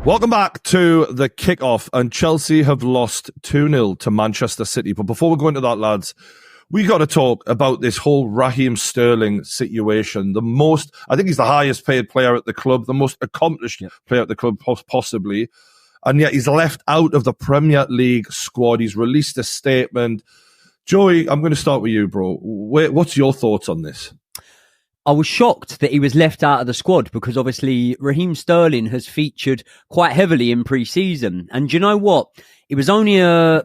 Welcome back to the kickoff, and Chelsea have lost 2-0 to Manchester City. But before we go into that, lads, we got to talk about this whole Raheem Sterling situation. I think he's the highest paid player at the club, the most accomplished player at the club possibly, and yet he's left out of the Premier League squad. He's released a statement. Joey, I'm going to start with you, bro. What's your thoughts on this? I was shocked that he was left out of the squad because obviously Raheem Sterling has featured quite heavily in pre-season. And do you know what? It was only I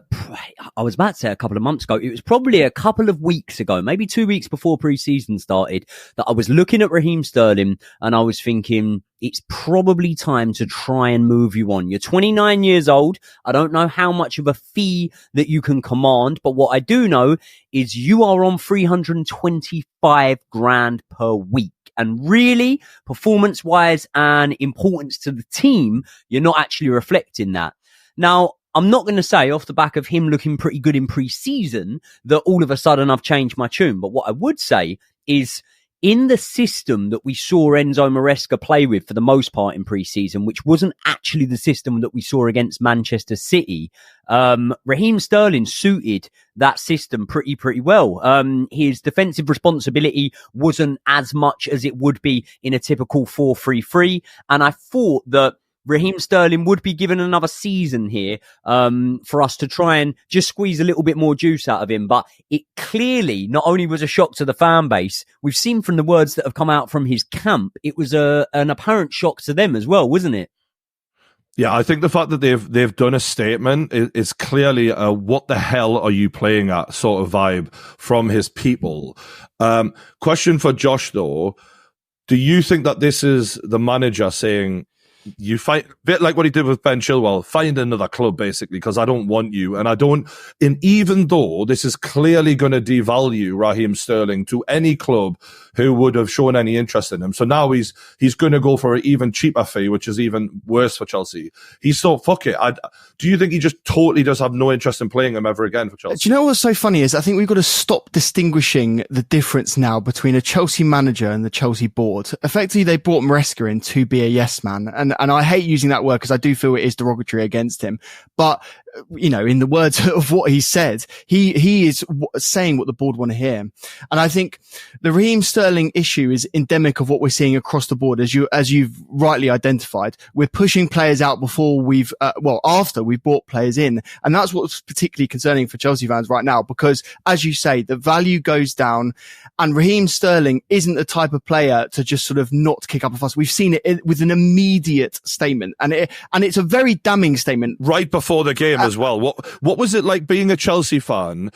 was about to say a couple of months ago. It was probably a couple of weeks ago, maybe 2 weeks before pre-season started, that I was looking at Raheem Sterling and I was thinking, it's probably time to try and move you on. You're 29 years old. I don't know how much of a fee that you can command, but what I do know is you are on 325 grand per week. And really, performance-wise and importance to the team, you're not actually reflecting that. Now, I'm not going to say off the back of him looking pretty good in pre-season that all of a sudden I've changed my tune. But what I would say is in the system that we saw Enzo Maresca play with for the most part in pre-season, which wasn't actually the system that we saw against Manchester City, Raheem Sterling suited that system pretty well. His defensive responsibility wasn't as much as it would be in a typical 4-3-3. And I thought that Raheem Sterling would be given another season here for us to try and just squeeze a little bit more juice out of him. But it clearly not only was a shock to the fan base, we've seen from the words that have come out from his camp, it was an apparent shock to them as well, wasn't it? Yeah, I think the fact that they've done a statement is clearly a what the hell are you playing at sort of vibe from his people. Question for Josh, though. Do you think that this is the manager saying, you fight a bit like what he did with Ben Chilwell, find another club basically, because I don't want you, and even though this is clearly going to devalue Raheem Sterling to any club who would have shown any interest in him, so now he's going to go for an even cheaper fee, which is even worse for Chelsea. He's so fuck it. Do you think he just totally does have no interest in playing him ever again for Chelsea? Do you know what's so funny is I think we've got to stop distinguishing the difference now between a Chelsea manager and the Chelsea board. Effectively, they brought Maresca in to be a yes man, and I hate using that word because I do feel it is derogatory against him. But, you know, in the words of what he said, he is saying what the board want to hear. And I think the Raheem Sterling issue is endemic of what we're seeing across the board, as you've rightly identified. We're pushing players out before after we've brought players in. And that's what's particularly concerning for Chelsea fans right now, because as you say, the value goes down and Raheem Sterling isn't the type of player to just sort of not kick up a fuss. We've seen it with an immediate statement, and it's a very damning statement right before the game as well. What was it like being a Chelsea fan?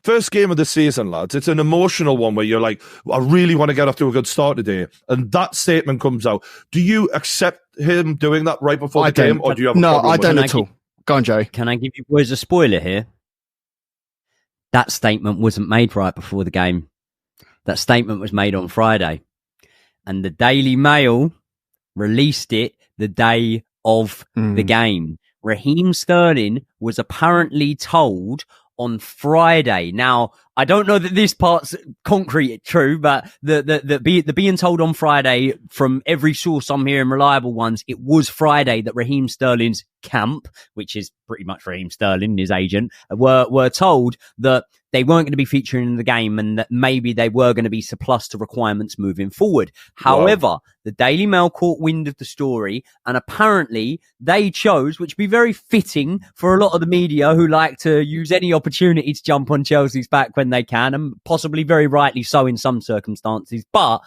First game of the season, lads. It's an emotional one where you're like, I really want to get off to a good start today, and that statement comes out. Do you accept him doing that right before the game, or do you have a problem? No, I don't at all. Go on, Joey. Can I give you boys a spoiler here? That statement wasn't made right before the game. That statement was made on Friday, and the Daily Mail released it the day of the game. Raheem Sterling was apparently told on Friday. Now, I don't know that this part's concrete true, but the being told on Friday from every source I'm hearing, reliable ones, it was Friday that Raheem Sterling's camp, which is pretty much Raheem Sterling, his agent, were told that they weren't going to be featuring in the game and that maybe they were going to be surplus to requirements moving forward. However, the Daily Mail caught wind of the story, and apparently they chose, which would be very fitting for a lot of the media who like to use any opportunity to jump on Chelsea's back when they can, and possibly very rightly so in some circumstances. But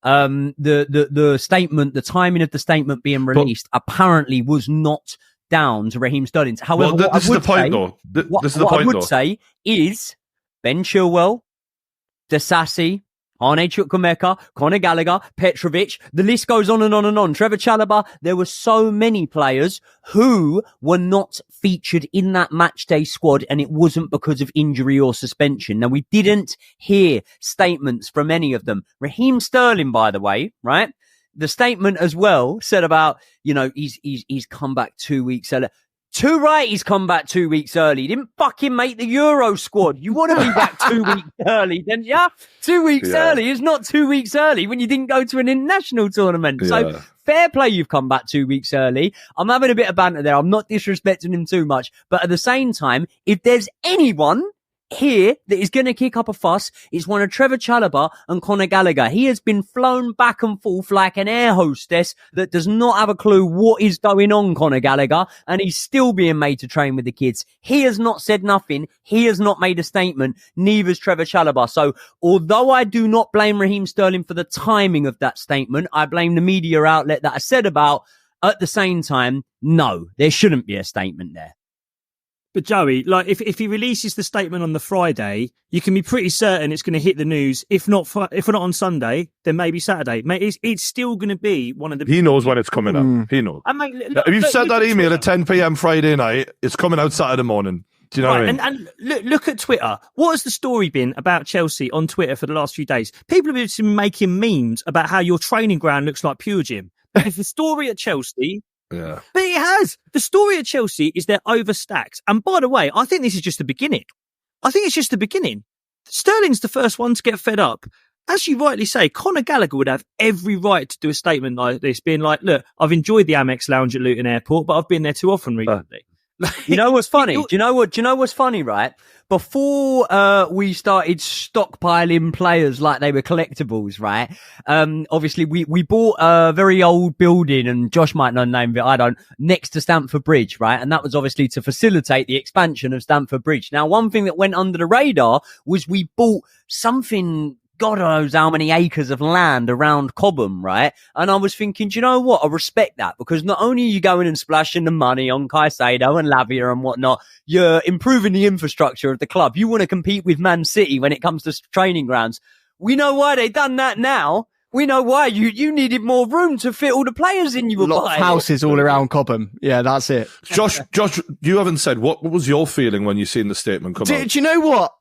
the statement, the timing of the statement being released apparently was not down to Raheem Sterling. However, this is the point, though. What I would say is Ben Chilwell, Disasi, Arne Chukwuemeka, Conor Gallagher, Petrovic, the list goes on and on and on. Trevor Chalobah, there were so many players who were not featured in that matchday squad, and it wasn't because of injury or suspension. Now, we didn't hear statements from any of them. Raheem Sterling, by the way, right? The statement as well said about, he's come back 2 weeks early. Too right, he's come back 2 weeks early. He didn't fucking make the Euro squad. You want to be back 2 weeks early, then yeah? 2 weeks early is not 2 weeks early when you didn't go to an international tournament. So fair play, you've come back 2 weeks early. I'm having a bit of banter there. I'm not disrespecting him too much. But at the same time, if there's anyone here that is going to kick up a fuss, it's one of Trevor Chalobah and Conor Gallagher. He has been flown back and forth like an air hostess that does not have a clue what is going on, Conor Gallagher, and he's still being made to train with the kids. He has not said nothing. He has not made a statement. Neither has Trevor Chalobah. So although I do not blame Raheem Sterling for the timing of that statement, I blame the media outlet that I said about. At the same time, no, there shouldn't be a statement there. But Joey, like if he releases the statement on the Friday, you can be pretty certain it's going to hit the news. If not on Sunday, then maybe Saturday. Mate, it's still going to be one of the. He knows when it's coming out. He knows. And mate, if you've sent that email at 10 p.m. Friday night, it's coming out Saturday morning. Do you know what I mean? And look at Twitter. What has the story been about Chelsea on Twitter for the last few days? People have been making memes about how your training ground looks like Pure Gym. If the story at Chelsea. Yeah. But it has. The story at Chelsea is they're overstacked. And by the way, I think this is just the beginning. I think it's just the beginning. Sterling's the first one to get fed up. As you rightly say, Conor Gallagher would have every right to do a statement like this, being like, look, I've enjoyed the Amex Lounge at Luton Airport, but I've been there too often recently. You know what's funny? Do you know what's funny, right? Before we started stockpiling players like they were collectibles, right? Obviously we bought a very old building, and Josh might know the name of it, I don't, next to Stamford Bridge, right? And that was obviously to facilitate the expansion of Stamford Bridge. Now, one thing that went under the radar was we bought something, God knows how many acres of land around Cobham, right? And I was thinking, do you know what? I respect that, because not only are you going and splashing the money on Caicedo and Lavia and whatnot, you're improving the infrastructure of the club. You want to compete with Man City when it comes to training grounds. We know why they done that now. We know why. You needed more room to fit all the players in you were Lot buying. of houses all around Cobham. Yeah, that's it. Josh, you haven't said, what was your feeling when you seen the statement come out? Do you know what?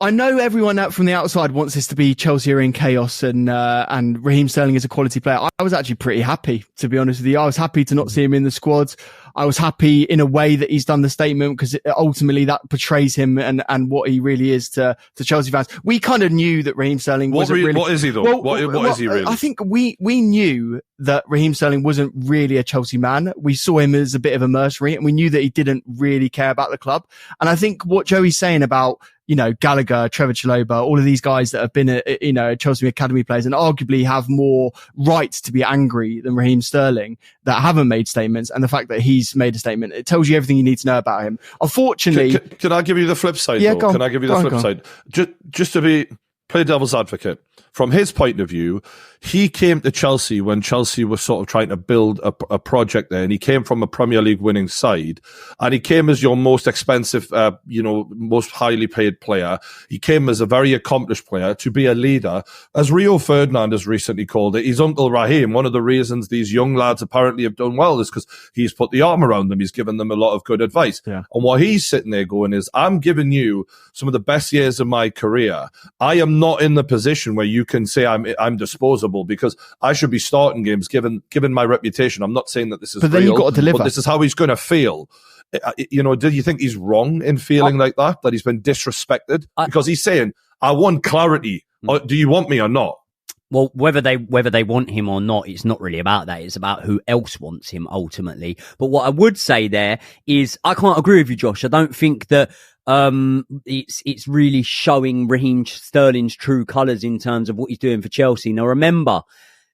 I know everyone out from the outside wants this to be Chelsea are in chaos and Raheem Sterling is a quality player. I was actually pretty happy, to be honest with you. I was happy to not see him in the squad. I was happy in a way that he's done the statement, because ultimately that portrays him and what he really is to Chelsea fans. We kind of knew that Raheem Sterling wasn't really. What is he though? What is he really? I think we knew that Raheem Sterling wasn't really a Chelsea man. We saw him as a bit of a mercenary, and we knew that he didn't really care about the club. And I think what Joey's saying about, you know, Gallagher, Trevor Chalobah, all of these guys that have been, Chelsea Academy players and arguably have more right to be angry than Raheem Sterling that haven't made statements. And the fact that he's made a statement, it tells you everything you need to know about him. Unfortunately. Can I give you the flip side? Yeah, Can I give you the flip side? Just to play devil's advocate. From his point of view, he came to Chelsea when Chelsea was sort of trying to build a project there, and he came from a Premier League winning side, and he came as your most expensive, most highly paid player. He came as a very accomplished player to be a leader. As Rio Ferdinand has recently called it, his Uncle Raheem, one of the reasons these young lads apparently have done well is because he's put the arm around them. He's given them a lot of good advice. Yeah. And what he's sitting there going is, I'm giving you some of the best years of my career. I am not in the position where you can say I'm disposable, because I should be starting games given my reputation. I'm not saying that this is but then real, you've got to deliver. but this is how he's going to feel. Do you think he's wrong in feeling like that he's been disrespected? Because he's saying, I want clarity. Do you want me or not? Well, whether they want him or not, it's not really about that. It's about who else wants him ultimately. But what I would say there is, I can't agree with you, Josh. I don't think that it's really showing Raheem Sterling's true colours in terms of what he's doing for Chelsea. Now, remember,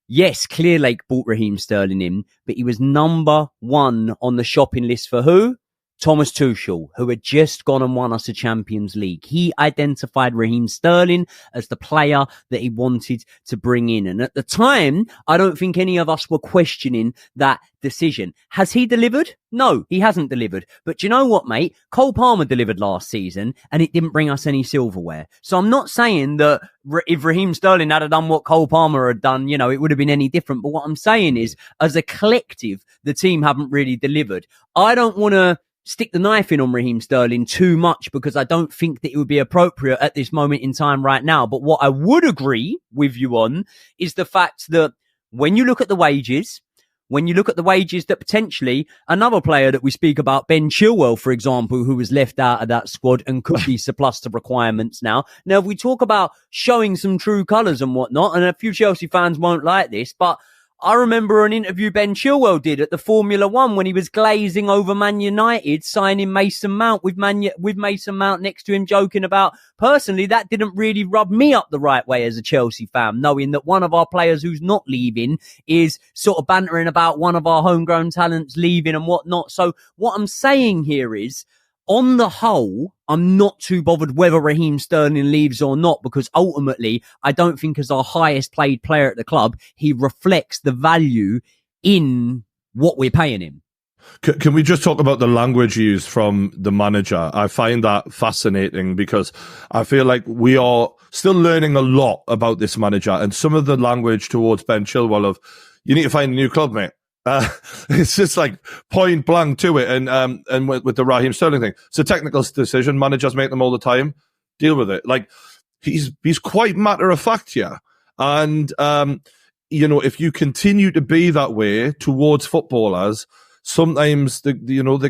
yes, Clearlake bought Raheem Sterling in, but he was number one on the shopping list for who? Thomas Tuchel, who had just gone and won us a Champions League. He identified Raheem Sterling as the player that he wanted to bring in. And at the time, I don't think any of us were questioning that decision. Has he delivered? No, he hasn't delivered. But do you know what, mate? Cole Palmer delivered last season and it didn't bring us any silverware. So I'm not saying that if Raheem Sterling had done what Cole Palmer had done, it would have been any different. But what I'm saying is, as a collective, the team haven't really delivered. I don't want to stick the knife in on Raheem Sterling too much, because I don't think that it would be appropriate at this moment in time right now. But what I would agree with you on is the fact that when you look at the wages, that potentially another player that we speak about, Ben Chilwell, for example, who was left out of that squad and could be surplus to requirements now. Now, if we talk about showing some true colours and whatnot, and a few Chelsea fans won't like this, but I remember an interview Ben Chilwell did at the Formula One when he was glazing over Man United, signing Mason Mount with Mason Mount next to him, joking about, personally, that didn't really rub me up the right way as a Chelsea fan, knowing that one of our players who's not leaving is sort of bantering about one of our homegrown talents leaving and whatnot. So what I'm saying here is, on the whole, I'm not too bothered whether Raheem Sterling leaves or not, because ultimately, I don't think as our highest paid player at the club, he reflects the value in what we're paying him. Can we just talk about the language used from the manager? I find that fascinating because I feel like we are still learning a lot about this manager, and some of the language towards Ben Chilwell of, you need to find a new club, mate. It's just like point blank to it. And with the Raheem Sterling thing, it's a technical decision. Managers make them all the time. Deal with it. Like, he's quite matter of fact here. And, if you continue to be that way towards footballers, sometimes they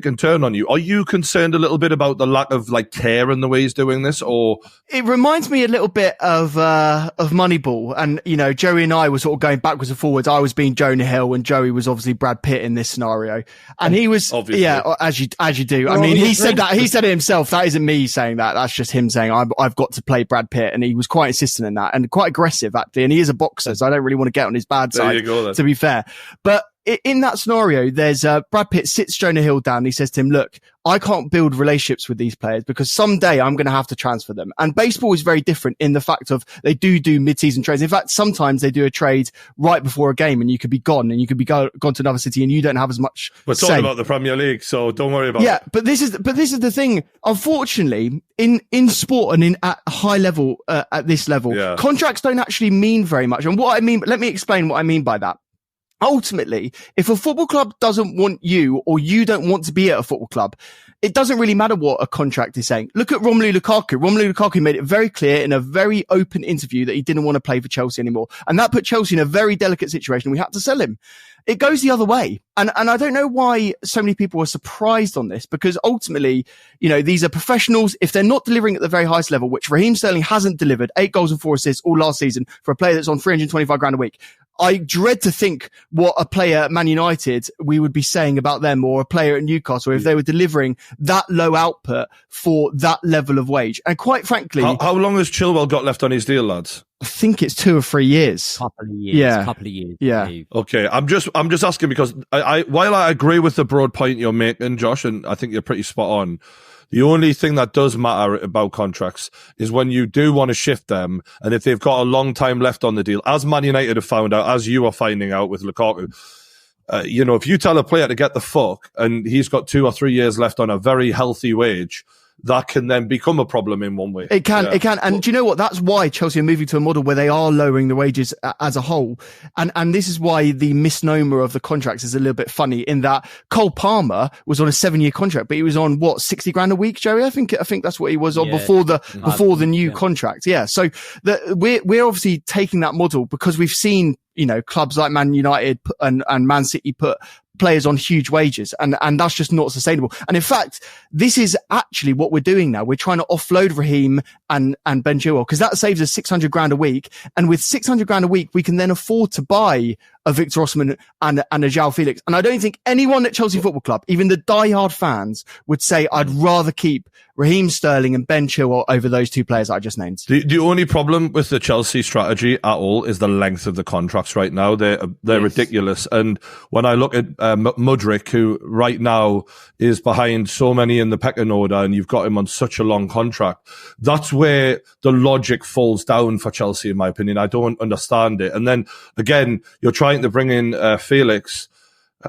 can turn on you. Are you concerned a little bit about the lack of care in the way he's doing this, or? It reminds me a little bit of Moneyball, and Joey and I were sort of going backwards and forwards. I was being Jonah Hill, and Joey was obviously Brad Pitt in this scenario, and he was obviously. Yeah, as you do. I mean, he said that. He said it himself. That isn't me saying that. That's just him saying I've got to play Brad Pitt, and he was quite insistent in that, and quite aggressive actually. And he is a boxer, so I don't really want to get on his bad side. There you go, then. To be fair, but. In that scenario, there's Brad Pitt sits Jonah Hill down and he says to him, look, I can't build relationships with these players because someday I'm going to have to transfer them. And baseball is very different in the fact of they do mid-season trades. In fact, sometimes they do a trade right before a game and you could be gone and you could be gone to another city and you don't have as much We're talking about the Premier League, so don't worry about it. Yeah, but this is the thing. Unfortunately, in sport and at high level, at this level, contracts don't actually mean very much. And let me explain what I mean by that. Ultimately, if a football club doesn't want you or you don't want to be at a football club, it doesn't really matter what a contract is saying. Look at Romelu Lukaku. Romelu Lukaku made it very clear in a very open interview that he didn't want to play for Chelsea anymore. And that put Chelsea in a very delicate situation. We had to sell him. It goes the other way. And I don't know why so many people are surprised on this, because ultimately, these are professionals. If they're not delivering at the very highest level, which Raheem Sterling hasn't delivered, 8 goals and 4 assists all last season for a player that's on 325 grand a week. I dread to think what a player at Man United we would be saying about them, or a player at Newcastle if they were delivering that low output for that level of wage. And quite frankly, how long has Chilwell got left on his deal, lads? I think it's 2 or 3 years. Couple of years. Yeah. Okay. I'm just asking because while I agree with the broad point you're making, Josh, and I think you're pretty spot on, the only thing that does matter about contracts is when you do want to shift them, and if they've got a long time left on the deal, as Man United have found out, as you are finding out with Lukaku, if you tell a player to get the fuck and he's got 2 or 3 years left on a very healthy wage, that can then become a problem in one way. It can. And do you know what? That's why Chelsea are moving to a model where they are lowering the wages as a whole. And this is why the misnomer of the contracts is a little bit funny, in that Cole Palmer was on a 7-year contract, but he was on 60 grand a week, Joey? I think that's what he was on before the new contract. Yeah. So we're obviously taking that model because we've seen, clubs like Man United and Man City put players on huge wages, and that's just not sustainable. And in fact, this is actually what we're doing now. We're trying to offload Raheem and Ben Chilwell, because that saves us 600 grand a week. And with 600 grand a week, we can then afford to buy a Victor Osimhen and a João Felix. And I don't think anyone at Chelsea Football Club, even the diehard fans, would say I'd rather keep Raheem Sterling and Ben Chilwell over those 2 players I just named. The only problem with the Chelsea strategy at all is the length of the contracts right now. They're ridiculous. And when I look at Mudryk, who right now is behind so many in the pecking order, and you've got him on such a long contract, that's where the logic falls down for Chelsea, in my opinion. I don't understand it. And then again, you're trying to bring in Felix.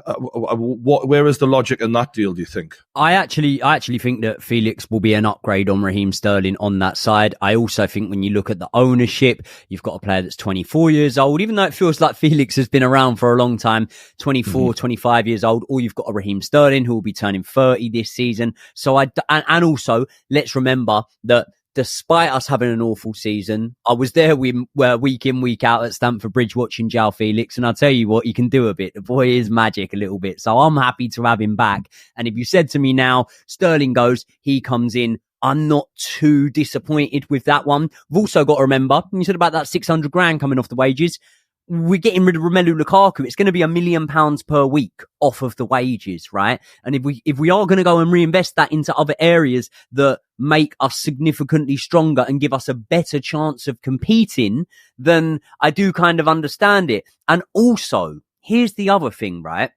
Where is the logic in that deal, do you think? I actually think that Felix will be an upgrade on Raheem Sterling on that side. I also think when you look at the ownership, you've got a player that's 24 years old, even though it feels like Felix has been around for a long time, 24, 25 years old, or you've got a Raheem Sterling who will be turning 30 this season. So and also let's remember that despite us having an awful season, I was there week in, week out at Stamford Bridge watching João Felix, and I'll tell you what, he can do a bit. The boy is magic a little bit. So I'm happy to have him back. And if you said to me now, Sterling goes, he comes in, I'm not too disappointed with that one. We've also got to remember, when you said about that 600 grand coming off the wages, we're getting rid of Romelu Lukaku. It's going to be £1 million per week off of the wages, right? And if we are going to go and reinvest that into other areas that make us significantly stronger and give us a better chance of competing, then I do kind of understand it. And also, here's the other thing, right?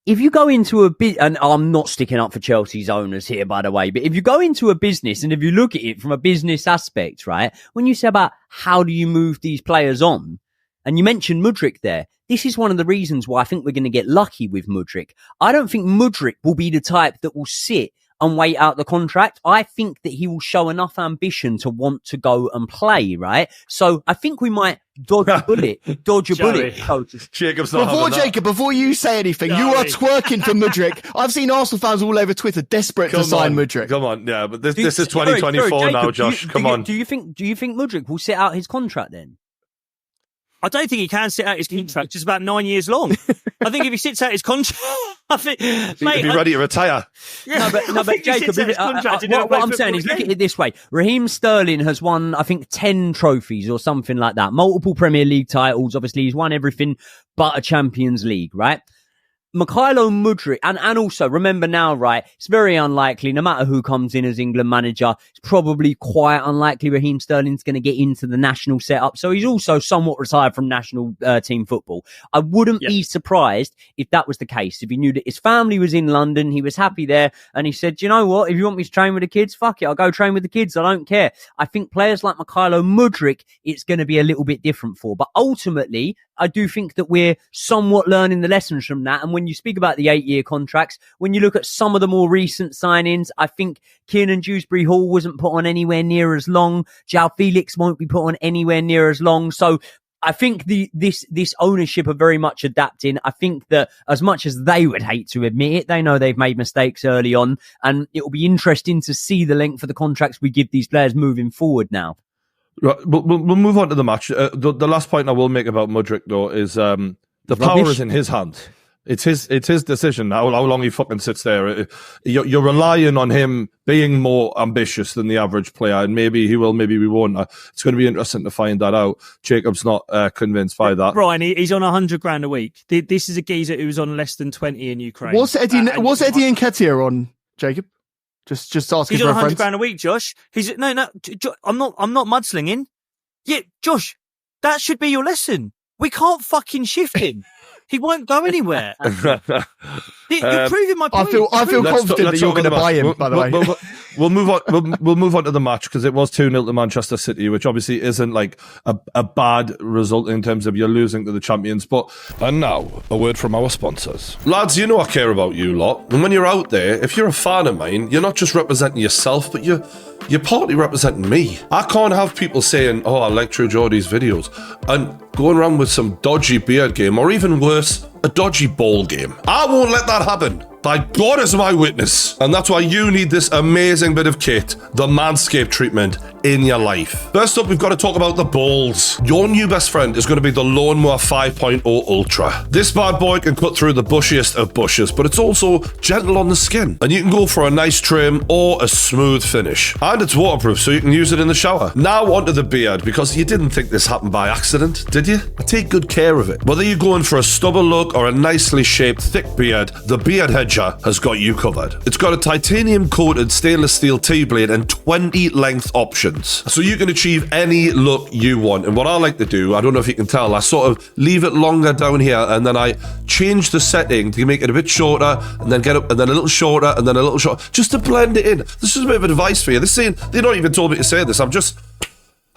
If you go into a bit, and I'm not sticking up for Chelsea's owners here, by the way, but if you go into a business and if you look at it from a business aspect, right, when you say about how do you move these players on, and you mentioned Mudryk there, this is one of the reasons why I think we're going to get lucky with Mudryk. I don't think Mudryk will be the type that will sit and wait out the contract. I think that he will show enough ambition to want to go and play, right? So I think we might dodge a bullet, coach. Jacob's not Before you say anything, you are twerking for Mudryk. I've seen Arsenal fans all over Twitter desperate to sign Mudryk. Come on, yeah, but this is 2024 now, Josh. Come on. Do you think Mudryk will sit out his contract then? I don't think he can sit out his contract. It's about 9 years long. I think if he sits out his contract, I think, mate, be ready to retire. Yeah, no, but Jacob, what I'm saying is, look at it this way: Raheem Sterling has won, I think, 10 trophies or something like that. Multiple Premier League titles. Obviously, he's won everything but a Champions League, right? Mykhailo Mudryk, and also remember now, right, it's very unlikely, no matter who comes in as England manager, it's probably quite unlikely Raheem Sterling's going to get into the national setup. So he's also somewhat retired from national team football. I wouldn't be surprised if that was the case. If he knew that his family was in London, he was happy there, and he said, you know what, if you want me to train with the kids, fuck it, I'll go train with the kids, I don't care. I think players like Mykhailo Mudryk, it's going to be a little bit different for. But ultimately, I do think that we're somewhat learning the lessons from that. And when you speak about the 8-year contracts, when you look at some of the more recent signings, I think Kiernan Dewsbury Hall wasn't put on anywhere near as long. João Felix won't be put on anywhere near as long. So I think this ownership are very much adapting. I think that as much as they would hate to admit it, they know they've made mistakes early on. And it will be interesting to see the length of the contracts we give these players moving forward now. Right, we'll move on to the match. The last point I will make about Mudryk, though, is the power is in his hand. It's his decision how long he fucking sits there. You're relying on him being more ambitious than the average player, and maybe he will, maybe we won't. It's going to be interesting to find that out. Jacob's not convinced by that. Brian, he's on $100,000 a week. This is a geezer who's on less than 20 in Ukraine. What's Eddie Nketiah on, Jacob? Just asking he's for on a friend. $100,000 a week, Josh. I'm not mudslinging. Yeah, Josh, that should be your lesson. We can't fucking shift him. He won't go anywhere. You're proving my point. I feel confident that you're going to buy him, by the way. We'll move on. We'll move on to the match because it was 2-0 to Manchester City, which obviously isn't like a bad result in terms of you're losing to the champions. And now, a word from our sponsors. Lads, you know I care about you lot. And when you're out there, if you're a fan of mine, you're not just representing yourself, but you're partly representing me. I can't have people saying, oh, I like True Geordie's videos, and going around with some dodgy beard game, or even worse, a dodgy ball game. I won't let that happen. By God as my witness. And that's why you need this amazing bit of kit, the Manscape treatment, in your life. First up, we've got to talk about the balls. Your new best friend is going to be the Lawnmower 5.0 Ultra. This bad boy can cut through the bushiest of bushes, but it's also gentle on the skin. And you can go for a nice trim or a smooth finish. And it's waterproof, so you can use it in the shower. Now onto the beard, because you didn't think this happened by accident, did you? I take good care of it. Whether you're going for a stubble look or a nicely shaped thick beard, the Beard Hedger has got you covered. It's got a titanium coated stainless steel T-blade and 20 length options. So you can achieve any look you want. And what I like to do, I don't know if you can tell, I sort of leave it longer down here and then I change the setting to make it a bit shorter and then get up and then a little shorter and then a little shorter, just to blend it in. This is a bit of advice for you. They're not even told me to say this. I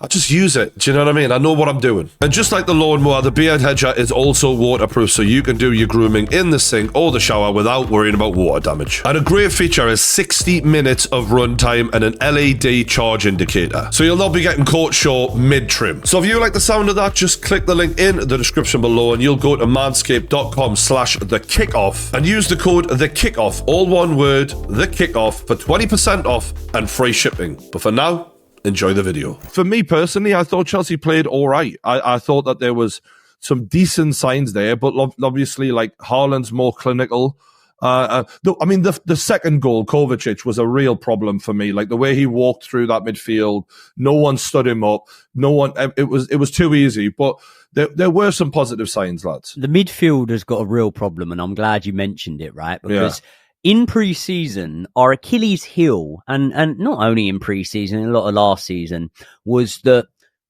just use it. Do you know what I mean? I know what I'm doing. And just like the lawnmower, the Beard Hedger is also waterproof, so you can do your grooming in the sink or the shower without worrying about water damage. And a great feature is 60 minutes of runtime and an LED charge indicator, so you'll not be getting caught short mid-trim. So if you like the sound of that, just click the link in the description below and you'll go to manscaped.com/thekickoff and use the code THEKICKOFF, all one word, THEKICKOFF, for 20% off and free shipping. But for now, enjoy the video. For me personally, I thought Chelsea played all right. I thought that there was some decent signs there, but obviously, like, Haaland's more clinical. I mean, the second goal, Kovacic, was a real problem for me. Like the way he walked through that midfield, no one stood him up. It was too easy. But there were some positive signs, lads. The midfield has got a real problem, and I'm glad you mentioned it, right? Because in pre-season, our Achilles heel, and not only in pre-season, a lot of last season, was that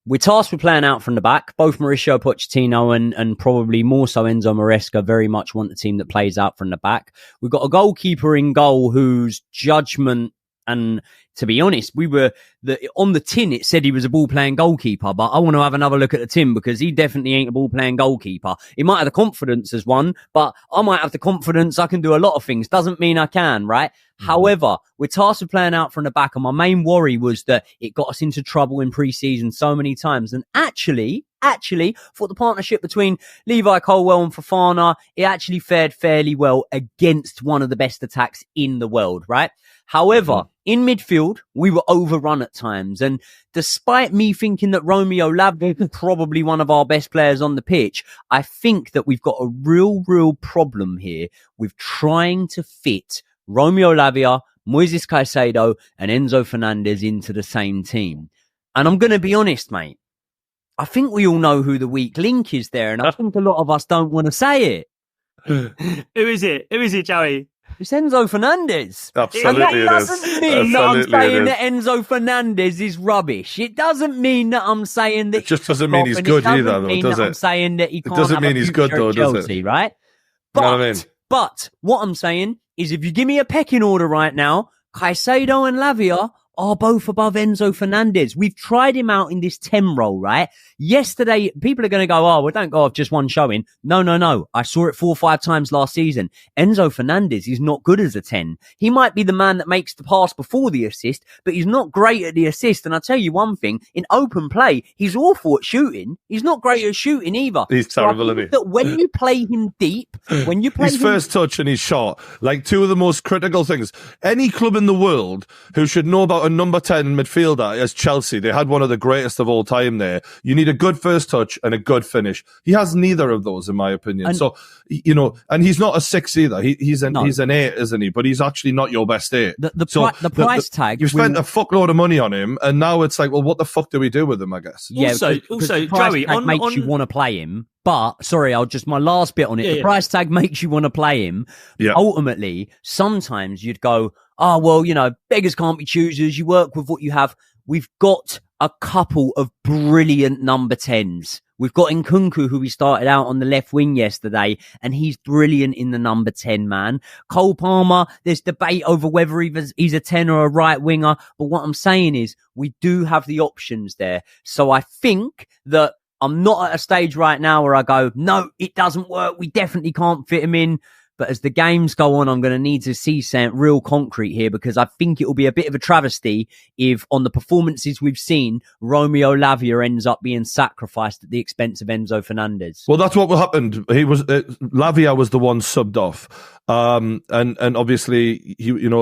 we're tasked with playing out from the back. Both Mauricio Pochettino and probably more so Enzo Maresca very much want the team that plays out from the back. We've got a goalkeeper in goal whose judgment, and to be honest, on the tin it said he was a ball-playing goalkeeper, but I want to have another look at the tin because he definitely ain't a ball-playing goalkeeper. He might have the confidence as one, but I might have the confidence I can do a lot of things. Doesn't mean I can, right? However, we're tasked with playing out from the back, and my main worry was that it got us into trouble in pre-season so many times. And actually, for the partnership between Levi Colwell and Fofana, it actually fared fairly well against one of the best attacks in the world, right? However, in midfield, we were overrun at times. And despite me thinking that Romeo Lavia is probably one of our best players on the pitch, I think that we've got a real problem here with trying to fit Romeo Lavia, Moises Caicedo, and Enzo Fernandez into the same team. And I'm going to be honest, mate. I think we all know who the weak link is there, and I think a lot of us don't want to say it. Who is it? Who is it, Joey? It's Enzo Fernandez. Absolutely, and that doesn't mean that I'm saying that Enzo Fernandez is rubbish. It doesn't mean that I'm saying that. It just doesn't mean he's good either, though, does it? I'm saying that he can't. It doesn't mean he's good, though, does Chelsea, right? But, you know what I mean? But what I'm saying is, if you give me a pecking order right now, Caicedo and Lavia are both above Enzo Fernandez. We've tried him out in this 10 role, right? Yesterday, people are going to go, oh, well, don't go off just one showing. No. I saw it 4 or 5 times last season. Enzo Fernandez is not good as a 10. He might be the man that makes the pass before the assist, but he's not great at the assist. And I'll tell you one thing, in open play, he's awful at shooting. He's not great at shooting either. He's terrible, isn't he? That when you play him deep, when you play his first touch and his shot, like two of the most critical things. Any club in the world who should know about a number 10 midfielder as Chelsea, they had one of the greatest of all time there. You need a good first touch and a good finish. He has neither of those, in my opinion. And, so, you know, and he's not a 6 either. He's an 8, isn't he? But he's actually not your best 8. The price tag. You spent a fuckload of money on him, and now it's like, well, what the fuck do we do with him, I guess? Yeah, also Joey, makes you want to play him. But, sorry, my last bit on it. The price tag makes you want to play him. Yeah. Ultimately, sometimes you'd go, oh, well, you know, beggars can't be choosers. You work with what you have. We've got a couple of brilliant number 10s. We've got Nkunku, who we started out on the left wing yesterday, and he's brilliant in the number 10, man. Cole Palmer, there's debate over whether he's a 10 or a right winger. But what I'm saying is we do have the options there. So I think that I'm not at a stage right now where I go, no, it doesn't work. We definitely can't fit him in. But as the games go on, I'm going to need to see something real concrete here, because I think it will be a bit of a travesty if, on the performances we've seen, Romeo Lavia ends up being sacrificed at the expense of Enzo Fernandez. Well, that's what happened. Lavia was the one subbed off. And obviously,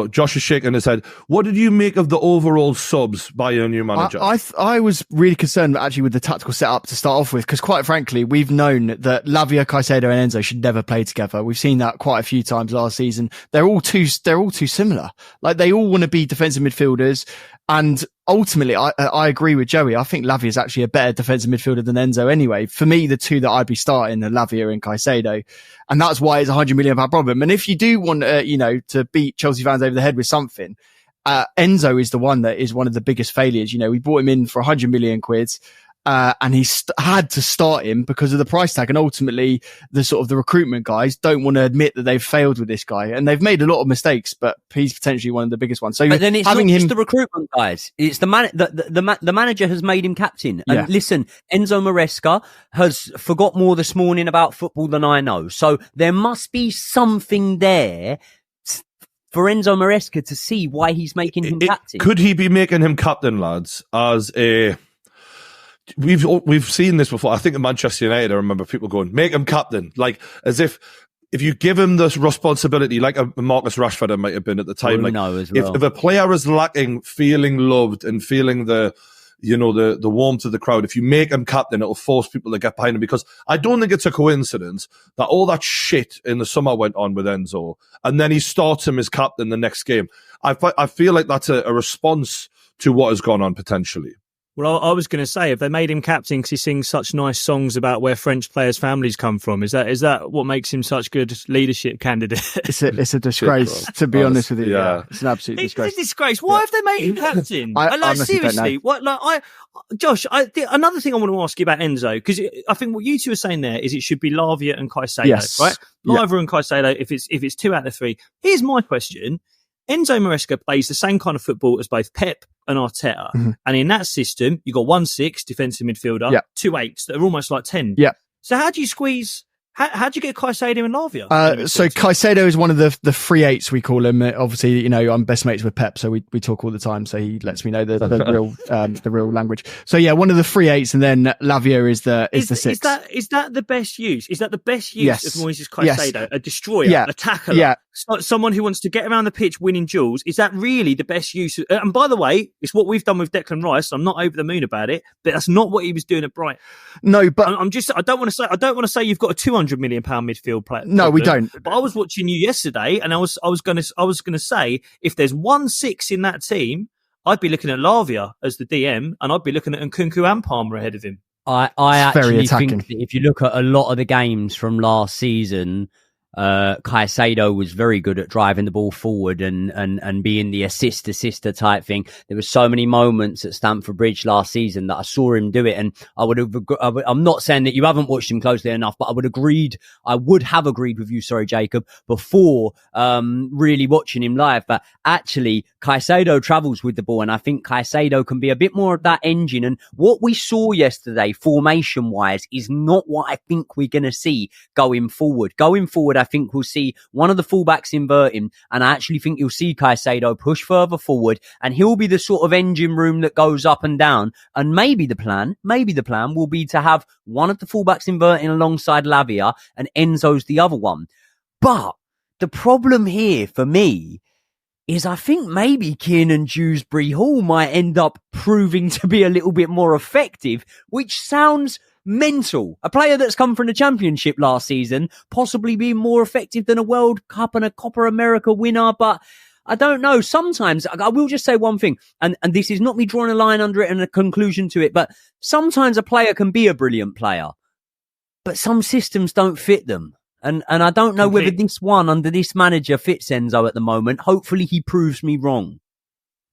Josh is shaking his head. What did you make of the overall subs by your new manager? I was really concerned actually with the tactical setup to start off with, because quite frankly, we've known that Lavia, Caicedo and Enzo should never play together. We've seen that quite a few times last season. They're all too similar. Like, they all want to be defensive midfielders. And ultimately, I agree with Joey. I think Lavia is actually a better defensive midfielder than Enzo anyway. For me, the two that I'd be starting are Lavia and Caicedo. And that's why it's a £100 million problem. And if you do want, to beat Chelsea fans over the head with something, Enzo is the one that is one of the biggest failures. You know, we bought him in for 100 million quid. And he had to start him because of the price tag. And ultimately, the recruitment guys don't want to admit that they've failed with this guy. And they've made a lot of mistakes, but he's potentially one of the biggest ones. So, but then it's not just the recruitment guys. It's the manager has made him captain. And listen, Enzo Maresca has forgot more this morning about football than I know. So there must be something there for Enzo Maresca to see why he's making him captain. Could he be making him captain, lads, as a... We've seen this before. I think in Manchester United, I remember people going, make him captain. Like, as if you give him this responsibility, like a Marcus Rashford might have been at the time. If a player is lacking feeling loved and feeling the the warmth of the crowd. If you make him captain, it'll force people to get behind him, because I don't think it's a coincidence that all that shit in the summer went on with Enzo, and then he starts him as captain the next game. I feel like that's a response to what has gone on potentially. Well, I was going to say, if they made him captain because he sings such nice songs about where French players' families come from, is that what makes him such good leadership candidate? It's a disgrace, to be honest with you. Yeah, it's an absolute disgrace. It's a disgrace. Why have they made him captain? Seriously, Josh, another thing I want to ask you about Enzo, because I think what you two are saying there is it should be Lavia and Caicedo, right? Lavia and Caicedo, if it's 2 out of 3. Here's my question. Enzo Maresca plays the same kind of football as both Pep and Arteta. Mm-hmm. And in that system, you've got 1 6 defensive midfielder, 2 8s that are almost like 10. Yeah. So how do you squeeze... How do you get Caicedo and Lavia? So Caicedo is one of the 3 8s, we call him. Obviously, I'm best mates with Pep, so we talk all the time. So he lets me know the real language. So yeah, one of the 3 8s, and then Lavia is the 6. Is that the best use? Is that the best use of Moises Caicedo? Yes. A destroyer, a tackler, someone who wants to get around the pitch winning duels. Is that really the best use? And by the way, it's what we've done with Declan Rice. I'm not over the moon about it, but that's not what he was doing at Brighton. No, but I don't want to say you've got a £200 million midfield player. No, we don't. But I was watching you yesterday, and I was going to say, if there's 1 6 in that team, I'd be looking at Lavia as the DM, and I'd be looking at Nkunku and Palmer ahead of him. I actually think that if you look at a lot of the games from last season, Caicedo was very good at driving the ball forward and being the assister type thing. There were so many moments at Stamford Bridge last season that I saw him do it, and I'm not saying that you haven't watched him closely enough, but I would have agreed with you, sorry, Jacob, before really watching him live. But actually, Caicedo travels with the ball, and I think Caicedo can be a bit more of that engine. And what we saw yesterday, formation-wise, is not what I think we're going to see going forward. Going forward, I think we'll see one of the fullbacks inverting, and I actually think you'll see Caicedo push further forward, and he'll be the sort of engine room that goes up and down. And maybe the plan will be to have one of the fullbacks inverting alongside Lavia and Enzo's the other one. But the problem here for me is I think maybe Kiernan Dewsbury-Hall might end up proving to be a little bit more effective, which sounds mental. A player that's come from the Championship last season, possibly being more effective than a World Cup and a Copa America winner, but I don't know. Sometimes, I will just say one thing, and this is not me drawing a line under it and a conclusion to it, but sometimes a player can be a brilliant player, but some systems don't fit them. And I don't know whether this one under this manager fits Enzo at the moment. Hopefully he proves me wrong.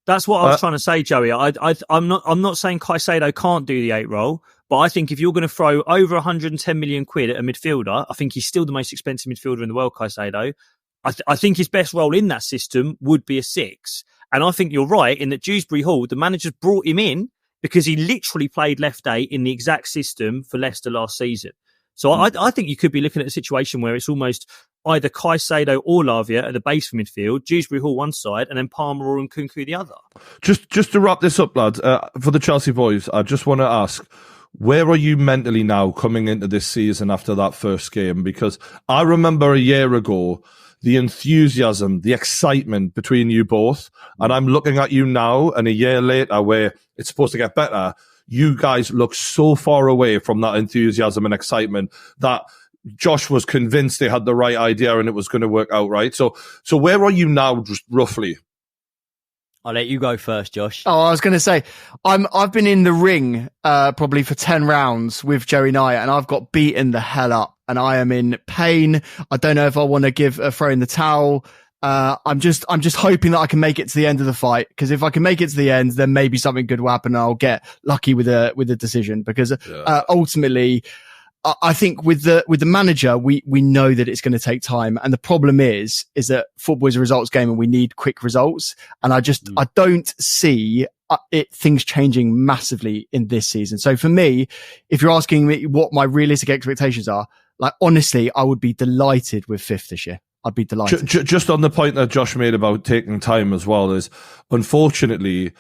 That's what I was trying to say, Joey. I'm not saying Caicedo can't do the 8 role, but I think if you're going to throw over 110 million quid at a midfielder, I think he's still the most expensive midfielder in the world, Caicedo. I think his best role in that system would be a 6. And I think you're right in that Dewsbury-Hall, the managers brought him in because he literally played left 8 in the exact system for Leicester last season. So I think you could be looking at a situation where it's almost either Caicedo or Lavia at the base for midfield, Dewsbury-Hall one side, and then Palmer or Nkunku the other. Just to wrap this up, lads, for the Chelsea boys, I just want to ask, where are you mentally now coming into this season after that first game? Because I remember a year ago, the enthusiasm, the excitement between you both, and I'm looking at you now, and a year later, where it's supposed to get better, you guys look so far away from that enthusiasm and excitement that Josh was convinced they had the right idea and it was going to work out right. So where are you now, just roughly? I'll let you go first, Josh. Oh, I was going to say, I've been in the ring probably for 10 rounds with Joey Knight, and I've got beaten the hell up, and I am in pain. I don't know if I want to give a throw in the towel. I'm just hoping that I can make it to the end of the fight, because if I can make it to the end, then maybe something good will happen and I'll get lucky with a decision, because ultimately I think with the manager, we know that it's going to take time. And the problem is that football is a results game and we need quick results. And I don't see things changing massively in this season. So for me, if you're asking me what my realistic expectations are, like, honestly, I would be delighted with 5th this year. I'd be delighted. Just on the point that Josh made about taking time as well, is unfortunately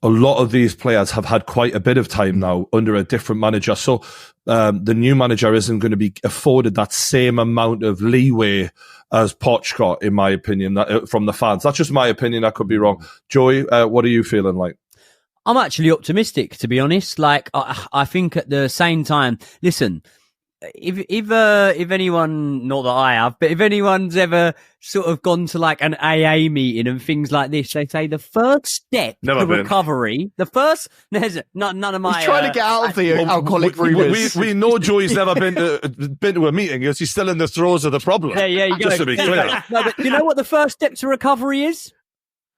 a lot of these players have had quite a bit of time now under a different manager. So the new manager isn't going to be afforded that same amount of leeway as Poch got, in my opinion, from the fans. That's just my opinion. I could be wrong. Joey, what are you feeling like? I'm actually optimistic, to be honest. Like, I think at the same time, listen, if anyone, not that I have, but if anyone's ever sort of gone to like an AA meeting and things like this, they say the first step to recovery, there's none of my. He's trying to get out of the alcoholic rumours. We know Joey's never been to a meeting because he's still in the throes of the problem. Yeah, you just to be clear. No, but you know what the first step to recovery is?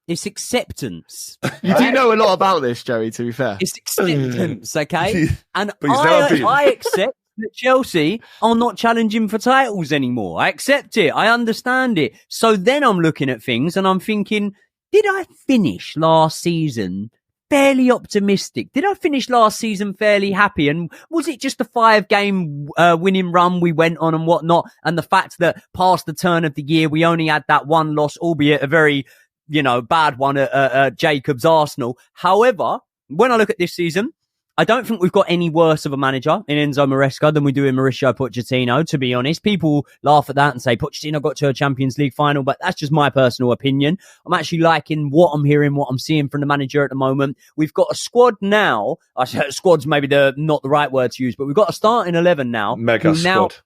It's acceptance. You do know a lot about this, Joey, to be fair. It's acceptance, okay? And I accept that Chelsea are not challenging for titles anymore. I accept it. I understand it. So then I'm looking at things and I'm thinking, did I finish last season fairly optimistic? Did I finish last season fairly happy? And was it just a 5-game winning run we went on and whatnot? And the fact that past the turn of the year, we only had that one loss, albeit a very, bad one at Jacob's Arsenal. However, when I look at this season, I don't think we've got any worse of a manager in Enzo Maresca than we do in Mauricio Pochettino, to be honest. People laugh at that and say Pochettino got to a Champions League final, but that's just my personal opinion. I'm actually liking what I'm hearing, what I'm seeing from the manager at the moment. We've got a squad now. Squad's maybe not the right word to use, but we've got a starting 11 now.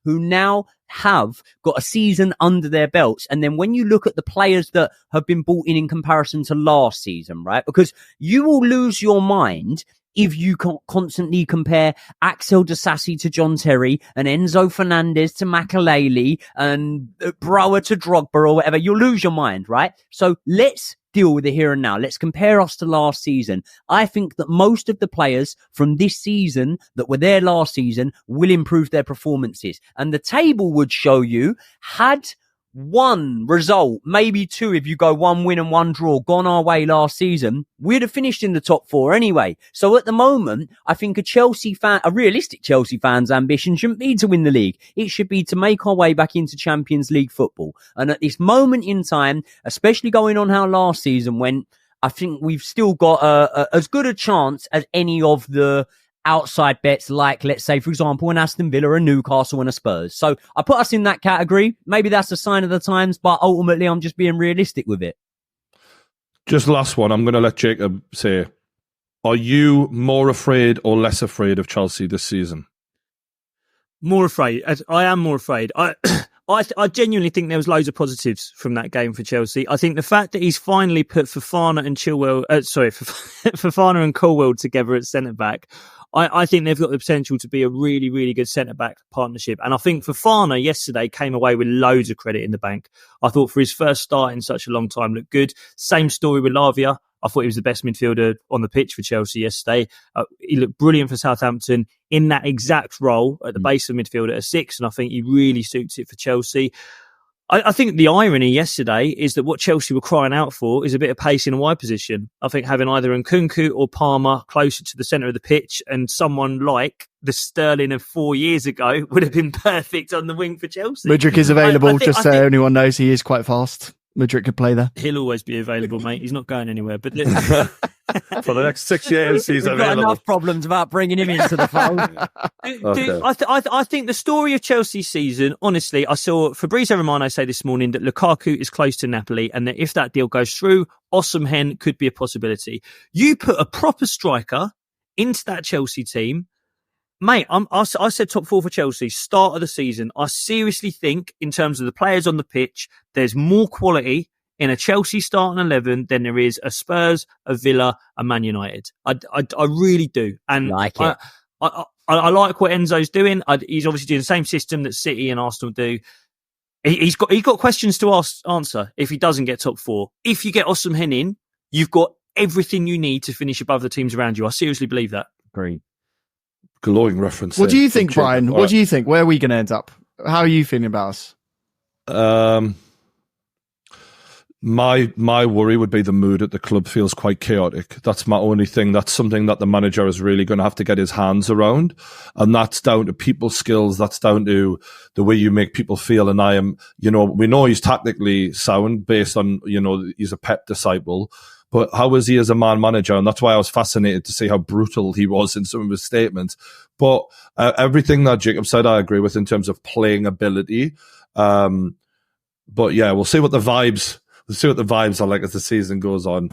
Who now have got a season under their belts. And then when you look at the players that have been brought in comparison to last season, right? Because you will lose your mind if you constantly compare Axel Disasi to John Terry and Enzo Fernandez to Makelele and Brower to Drogba or whatever, you'll lose your mind, right? So let's deal with the here and now. Let's compare us to last season. I think that most of the players from this season that were there last season will improve their performances. And the table would show you, had one result, maybe two, if you go 1 win and 1 draw, gone our way last season, we'd have finished in the top 4 anyway. So at the moment, I think a realistic Chelsea fan's ambition shouldn't be to win the league. It should be to make our way back into Champions League football. And at this moment in time, especially going on how last season went, I think we've still got as good a chance as any of the outside bets, like, let's say, for example, an Aston Villa, a Newcastle and a Spurs. So I put us in that category. Maybe that's a sign of the times, but ultimately I'm just being realistic with it. Just last one. I'm going to let Jacob say, are you more afraid or less afraid of Chelsea this season? More afraid. I am more afraid. I genuinely think there was loads of positives from that game for Chelsea. I think the fact that he's finally put Fofana and Colwell together at centre-back, I think they've got the potential to be a really, really good centre-back partnership. And I think Fofana yesterday came away with loads of credit in the bank. I thought for his first start in such a long time looked good. Same story with Lavia. I thought he was the best midfielder on the pitch for Chelsea yesterday. He looked brilliant for Southampton in that exact role at the base of midfield at a 6, and I think he really suits it for Chelsea. I think the irony yesterday is that what Chelsea were crying out for is a bit of pace in a wide position. I think having either Nkunku or Palmer closer to the centre of the pitch and someone like the Sterling of 4 years ago would have been perfect on the wing for Chelsea. Mudryk is available, just so anyone knows he is quite fast. Mudryk could play there. He'll always be available, mate. He's not going anywhere. But for the next 6 years, he's available. Got enough problems about bringing him into the fold. I think the story of Chelsea's season, honestly, I saw Fabrizio Romano say this morning that Lukaku is close to Napoli and that if that deal goes through, Osimhen could be a possibility. You put a proper striker into that Chelsea team, mate, I said top 4 for Chelsea, start of the season. I seriously think, in terms of the players on the pitch, there's more quality in a Chelsea starting 11 than there is a Spurs, a Villa, a Man United. I really do. And like it. I like what Enzo's doing. He's obviously doing the same system that City and Arsenal do. He's got questions to answer if he doesn't get top 4. If you get Osimhen in, you've got everything you need to finish above the teams around you. I seriously believe that. Agreed. Glowing reference. What do you think, Brian? What do you think? Where are we going to end up? How are you feeling about us? My worry would be the mood at the club feels quite chaotic. That's my only thing. That's something that the manager is really going to have to get his hands around. And that's down to people's skills. That's down to the way you make people feel. And we know he's tactically sound based on, he's a Pep disciple. But how is he as a man manager? And that's why I was fascinated to see how brutal he was in some of his statements. But everything that Jacob said, I agree with in terms of playing ability. But yeah, we'll see what the vibes are like as the season goes on.